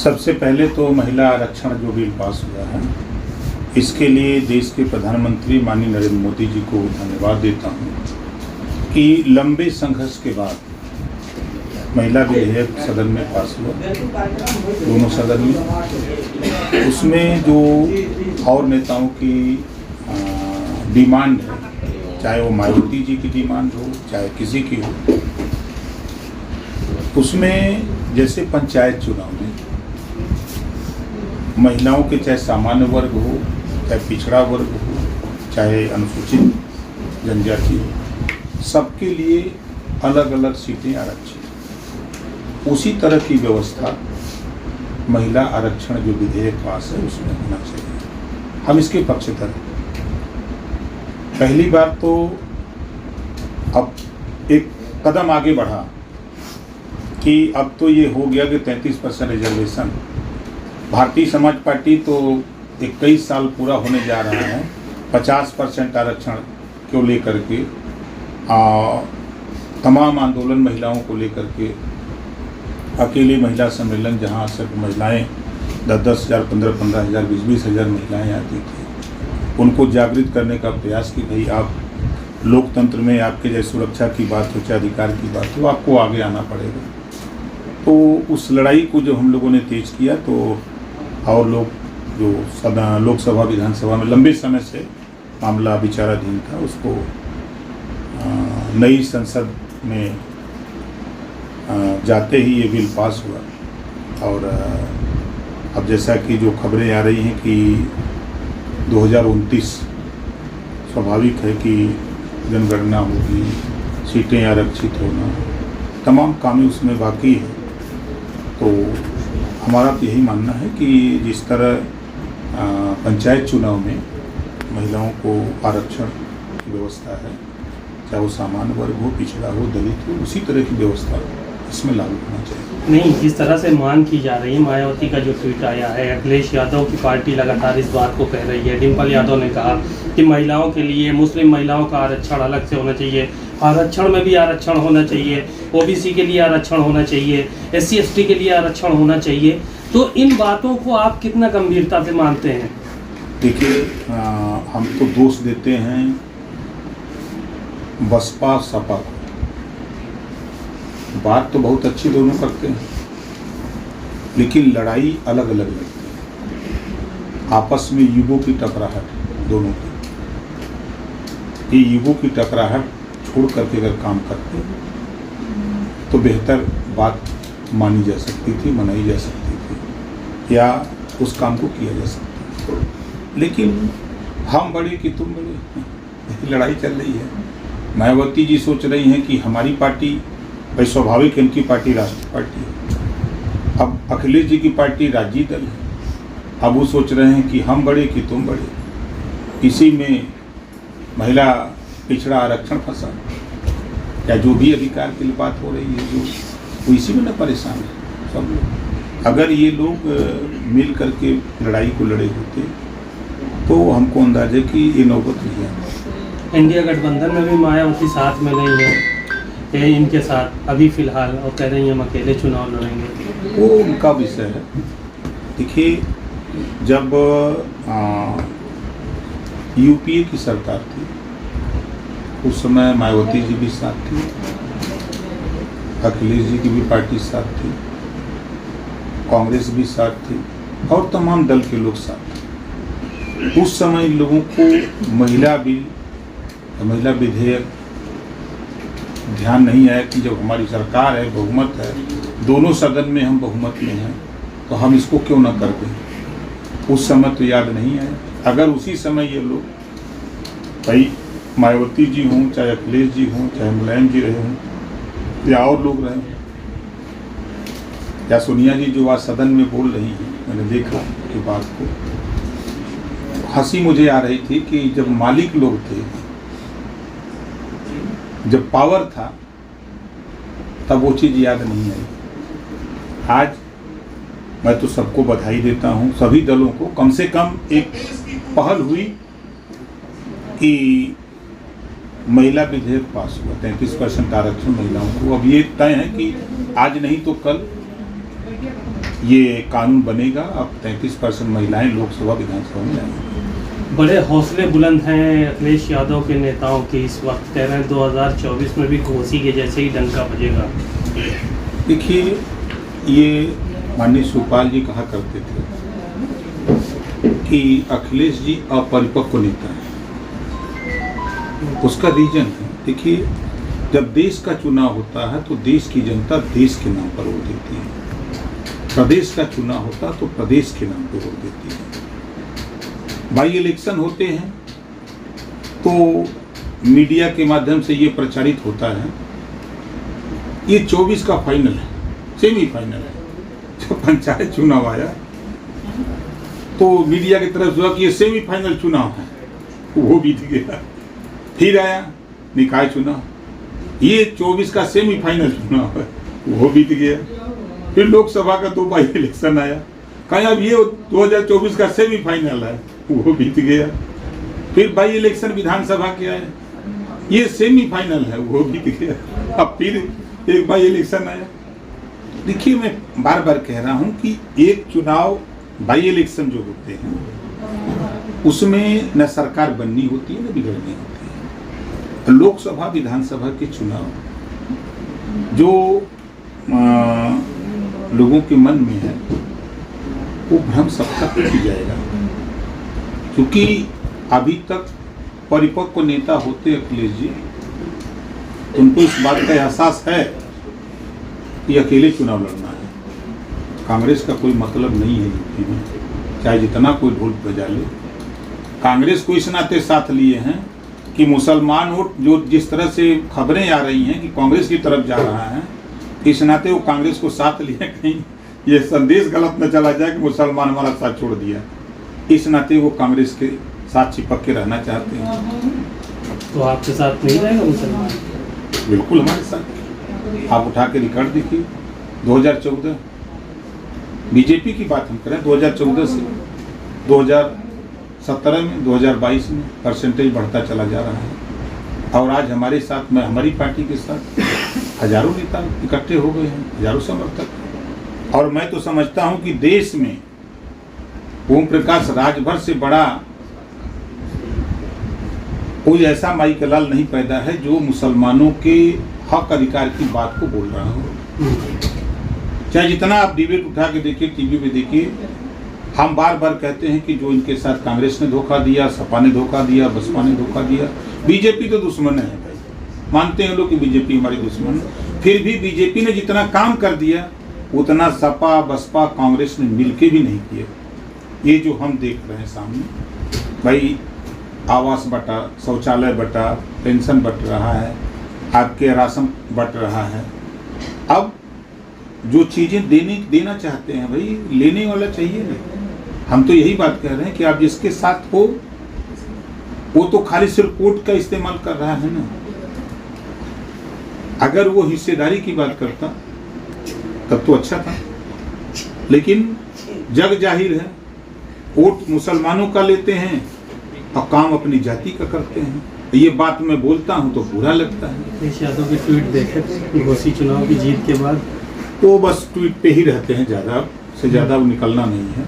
सबसे पहले तो महिला आरक्षण जो बिल पास हुआ है, इसके लिए देश के प्रधानमंत्री माननीय नरेंद्र मोदी जी को धन्यवाद देता हूँ कि लंबे संघर्ष के बाद महिला विधेयक सदन में पास हुआ, दोनों सदन में। उसमें जो और नेताओं की डिमांड है, चाहे वो मायावती जी की डिमांड हो चाहे किसी की हो, उसमें जैसे पंचायत चुनाव में महिलाओं के चाहे सामान्य वर्ग हो, चाहे पिछड़ा वर्ग हो, चाहे अनुसूचित जनजाति हो, सबके लिए अलग अलग सीटें आरक्षित। उसी तरह की व्यवस्था महिला आरक्षण जो विधेयक पास है उसमें होना चाहिए। हम इसके पक्षधर हैं। पहली बार तो अब एक कदम आगे बढ़ा कि अब तो ये हो गया कि 33% रिजर्वेशन। भारतीय समाज पार्टी तो 21 साल पूरा होने जा रहा है 50% आरक्षण को लेकर के, तमाम आंदोलन महिलाओं को लेकर के, अकेले महिला सम्मेलन जहाँ सिर्फ महिलाएं 10-10 हज़ार, 15-15 हज़ार, 20-20 हज़ार महिलाएँ आती थी, उनको जागृत करने का प्रयास कि भाई आप लोकतंत्र में आपके जैसे सुरक्षा की बात हो चाहे अधिकार की बात हो, आपको आगे आना पड़ेगा। तो उस लड़ाई को जो हम लोगों ने तेज किया, तो और लोग जो लोकसभा विधानसभा में लंबे समय से मामला विचाराधीन था, उसको नई संसद में जाते ही ये बिल पास हुआ। और अब जैसा कि जो खबरें आ रही हैं कि 2029 स्वाभाविक है कि जनगणना होगी, सीटें आरक्षित होना, तमाम काम उसमें बाकी है। तो हमारा तो यही मानना है कि जिस तरह पंचायत चुनाव में महिलाओं को आरक्षण की व्यवस्था है, चाहे वो सामान्य वर्ग हो, पिछड़ा हो, दलित हो, उसी तरह की व्यवस्था इसमें लागू होना चाहिए। नहीं, जिस तरह से मांग की जा रही है, मायावती का जो ट्वीट आया है, अखिलेश यादव की पार्टी लगातार इस बात को कह रही है। डिम्पल यादव ने कहा कि महिलाओं के लिए, मुस्लिम महिलाओं का आरक्षण अलग से होना चाहिए, आरक्षण में भी आरक्षण होना चाहिए, ओबीसी के लिए आरक्षण होना चाहिए, SC ST के लिए आरक्षण होना चाहिए। तो इन बातों को आप कितना गंभीरता से मानते हैं? देखिए, हम तो दोष देते हैं बसपा सपा को। बात तो बहुत अच्छी दोनों करते हैं, लेकिन लड़ाई अलग अलग लगती है। आपस में युगों की टकराहट दोनों की, ये युगों की टकराहट छोड़ करके अगर काम करते तो बेहतर बात मानी जा सकती थी, मनाई जा सकती थी, या उस काम को किया जा सकता। लेकिन हम बड़े कि तुम बड़े, लड़ाई चल रही है। मायावती जी सोच रही हैं कि हमारी पार्टी, भाई स्वाभाविक इनकी पार्टी राष्ट्रीय पार्टी है, अब अखिलेश जी की पार्टी राज्य दल है। अब वो सोच रहे हैं कि हम बड़े कि तुम बड़े। इसी में महिला पिछड़ा आरक्षण फंसा, या जो भी अधिकार की बात हो रही है, जो वो इसी में न परेशान है सब लोग। अगर ये लोग मिल करके लड़ाई को लड़े होते तो हमको अंदाज़ है कि ये नौबत नहीं है। इंडिया गठबंधन में भी मायावती साथ में नहीं है इनके साथ अभी फिलहाल, और कह रही हैं हम अकेले चुनाव लड़ेंगे। वो उनका विषय है। देखिए, जब UPA की सरकार थी उस समय मायावती जी भी साथ थी, अखिलेश जी की भी पार्टी साथ थी, कांग्रेस भी साथ थी, और तमाम दल के लोग साथ थे। उस समय इन लोगों को महिला बिल, महिला विधेयक ध्यान नहीं आया कि जब हमारी सरकार है, बहुमत है, दोनों सदन में हम बहुमत में हैं, तो हम इसको क्यों ना कर दें। उस समय तो याद नहीं आया। अगर उसी समय ये लोग, भाई मायावती जी हों, चाहे अखिलेश जी हों, चाहे मुलायम जी रहे हों, या और लोग रहे, या सोनिया जी जो आज सदन में बोल रही हैं, मैंने देखा कि बात को, हंसी मुझे आ रही थी कि जब मालिक लोग थे, जब पावर था, तब वो चीज़ याद नहीं आई। आज मैं तो सबको बधाई देता हूँ, सभी दलों को। कम से कम एक पहल हुई कि महिला विधेयक पास हुआ, 33% आरक्षण महिलाओं को। अब ये तय है कि आज नहीं तो कल ये कानून बनेगा। अब 33% महिलाएं लोकसभा विधानसभा में आएंगी। बड़े हौसले बुलंद हैं अखिलेश यादव के नेताओं के। इस वक्त कह रहे हैं 2024 में भी घोसी के जैसे ही डंका बजेगा। देखिए, ये माननीय शिवपाल जी कहा करते थे कि अखिलेश जी अपरिपक्व नेता हैं। उसका रीजन है, देखिए, जब देश का चुनाव होता है तो देश की जनता देश के नाम पर वोट देती है। प्रदेश का चुनाव होता तो प्रदेश के नाम पर वोट देती है। बाई इलेक्शन होते हैं तो मीडिया के माध्यम से ये प्रचारित होता है ये 24 का फाइनल है, सेमीफाइनल है। जब पंचायत चुनाव आया तो मीडिया की तरफ से हुआ कि ये सेमीफाइनल चुनाव है, वो बीत गया। फिर आया निकाय चुनाव, ये 24 का सेमीफाइनल चुनाव है, वो बीत गया। फिर लोकसभा का 2 बाई इलेक्शन आया, कहीं अब ये 2024 का सेमीफाइनल है, वो बीत गया। फिर बाई इलेक्शन विधानसभा के आए, ये सेमीफाइनल है, वो बीत गया। अब फिर एक बाई इलेक्शन आया। देखिए, मैं बार बार कह रहा हूं कि एक चुनाव बाई इलेक्शन जो होते हैं उसमें न सरकार बननी होती है न बिगड़नी होती है। लोकसभा विधानसभा के चुनाव जो लोगों के मन में है वो भ्रम सबका टूट जाएगा, क्योंकि अभी तक परिपक्व नेता होते अखिलेश जी, उनको इस बात का एहसास है कि अकेले चुनाव लड़ना है। कांग्रेस का कोई मतलब नहीं है यूपी में, चाहे जितना कोई ढोल बजा ले। कांग्रेस को इस नाते साथ लिए हैं कि मुसलमान वोट जो जिस तरह से खबरें आ रही हैं कि कांग्रेस की तरफ जा रहा है, इस नाते वो कांग्रेस को साथ लिए, कहीं ये संदेश गलत न चला जाए कि मुसलमान हमारा साथ छोड़ दिया। इस नाते वो कांग्रेस के साथ चिपक के रहना चाहते हैं। तो आपके साथ नहीं रहेगा मुसलमान? बिल्कुल हमारे साथ। आप उठा के रिकॉर्ड देखिए, 2014 बीजेपी की बात हम करें, 2014 से 2017 में 2022 में परसेंटेज बढ़ता चला जा रहा है। और आज हमारे साथ में, हमारी पार्टी के साथ हजारों नेता इकट्ठे हो गए हैं, हजारों समर्थक। और मैं तो समझता हूं कि देश में ओम प्रकाश राजभर से बड़ा कोई ऐसा माई का लाल नहीं पैदा है जो मुसलमानों के हक अधिकार की बात को बोल रहा हो। चाहे जितना आप डिबेट उठा के देखिए, टीवी पे देखिए, हम बार बार कहते हैं कि जो इनके साथ कांग्रेस ने धोखा दिया, सपा ने धोखा दिया, बसपा ने धोखा दिया। बीजेपी तो दुश्मन है भाई, मानते हैं लोग कि बीजेपी हमारी दुश्मन है। फिर भी बीजेपी ने जितना काम कर दिया उतना सपा, बसपा, कांग्रेस ने मिलके भी नहीं किया। ये जो हम देख रहे हैं सामने, भाई आवास बटा, शौचालय बटा, पेंशन बट रहा है, आपके राशन बट रहा है। अब जो चीज़ें देना चाहते हैं भाई, लेने वाला चाहिए ना। हम तो यही बात कह रहे हैं कि आप जिसके साथ हो वो तो खाली सिर्फ कोर्ट का इस्तेमाल कर रहा है ना। अगर वो हिस्सेदारी की बात करता तब तो अच्छा था, लेकिन जग जाहिर है, वोट मुसलमानों का लेते हैं और काम अपनी जाति का करते हैं। ये बात मैं बोलता हूं तो बुरा लगता है। अखिलेश यादव के ट्वीट देखे घोसी चुनाव की जीत के बाद? वो बस ट्वीट पे ही रहते हैं, ज़्यादा से ज़्यादा वो निकलना नहीं है।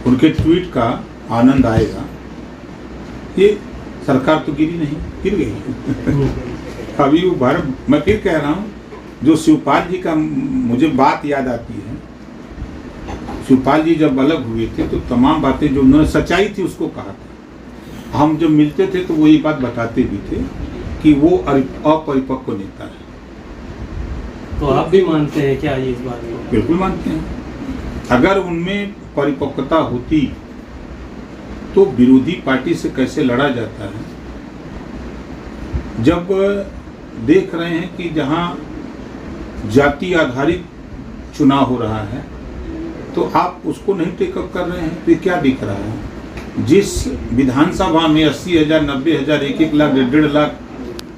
उनके ट्वीट का आनंद आएगा। ये सरकार तो गिरी नहीं, गिर गई। अभी वो भारत, मैं फिर कह रहा हूँ, जो शिवपाल जी का मुझे बात याद आती है। शिवपाल जी जब अलग हुए थे तो तमाम बातें जो उन्होंने सच्चाई थी उसको कहा था। हम जब मिलते थे तो वो ये बात बताते भी थे कि वो अपरिपक्व नेता है। तो आप भी मानते हैं क्या ये इस बात में? बिल्कुल मानते हैं। अगर उनमें परिपक्वता होती तो विरोधी पार्टी से कैसे लड़ा जाता है। जब देख रहे हैं कि जहां जाति आधारित चुनाव हो रहा है तो आप उसको नहीं टेकअप कर रहे हैं, तो क्या दिख रहा है? जिस विधानसभा में 80,000, 90,000, 1-1 लाख, 1.5 लाख,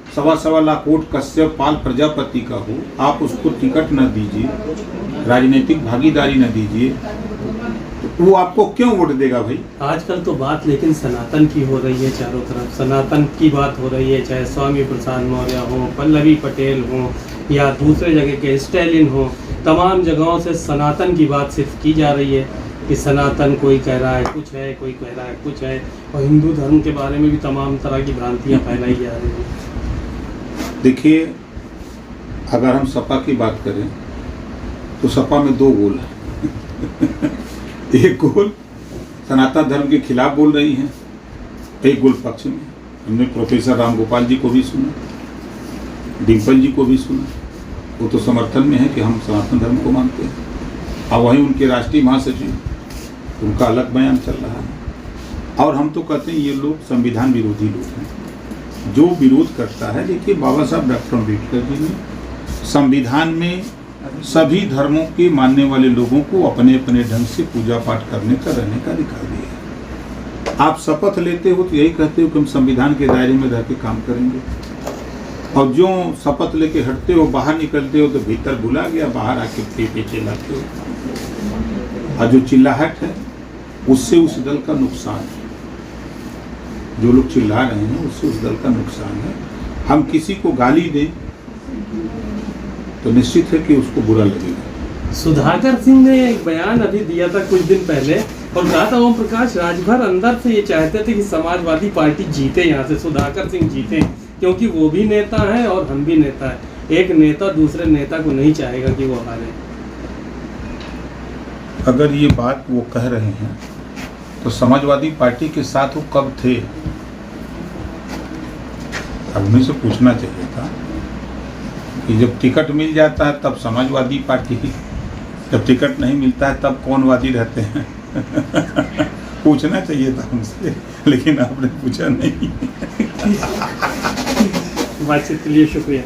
1.25 लाख वोट कश्यप पाल प्रजापति का हो, आप उसको टिकट न दीजिए, राजनीतिक भागीदारी न दीजिए, तो वो आपको क्यों वोट देगा भाई? आजकल तो बात लेकिन सनातन की हो रही है, चारों तरफ सनातन की बात हो रही है, चाहे स्वामी प्रसाद मौर्य हो, पल्लवी पटेल हो या दूसरे जगह के स्टैलिन हो। तमाम जगहों से सनातन की बात सिर्फ की जा रही है कि सनातन, कोई कह रहा है कुछ है, कोई कह रहा है कुछ है, और हिंदू धर्म के बारे में भी तमाम तरह की भ्रांतियाँ फैलाई जा रही हैं। देखिए, अगर हम सपा की बात करें तो सपा में दो गोल है। एक गोल सनातन धर्म के खिलाफ बोल रही हैं, एक गोल पक्ष में। हमने प्रोफेसर राम गोपाल जी को भी सुना, डिम्पल जी को भी सुना, वो तो समर्थन में है कि हम सनातन धर्म को मानते हैं। और वहीं उनके राष्ट्रीय महासचिव, उनका अलग बयान चल रहा है। और हम तो कहते हैं ये लोग संविधान विरोधी लोग हैं। जो विरोध करता है, देखिए बाबा साहब डॉक्टर अम्बेडकर जी ने संविधान में सभी धर्मों के मानने वाले लोगों को अपने अपने ढंग से पूजा पाठ करने का, रहने का अधिकार दिया है। आप शपथ लेते हो तो यही कहते हो कि हम संविधान के दायरे में रह के काम करेंगे, और जो शपथ लेके हटते हो, बाहर निकलते हो तो भीतर बुला गया, बाहर आके पे चिल्लाते हो। और जो चिल्लाहट है उससे उस दल का नुकसान है। जो लोग चिल्ला रहे हैं उससे उस दल का नुकसान है। हम किसी को गाली दें तो निश्चित है कि उसको बुरा लगेगा। सुधाकर सिंह ने एक बयान अभी दिया था कुछ दिन पहले और कहा था ओम प्रकाश राजभर अंदर से ये चाहते थे कि समाजवादी पार्टी जीते, यहाँ से सुधाकर सिंह जीते, क्योंकि वो भी नेता है और हम भी नेता है। एक नेता दूसरे नेता को नहीं चाहेगा कि वो हारे। अगर ये बात वो कह रहे हैं तो समाजवादी पार्टी के साथ वो कब थे? अब उन्हीं से पूछना चाहिए था कि जब टिकट मिल जाता है तब समाजवादी पार्टी, जब टिकट नहीं मिलता है तब कौन वादी रहते हैं। पूछना चाहिए था हमसे, लेकिन आपने पूछा नहीं। बातचीत के लिए शुक्रिया।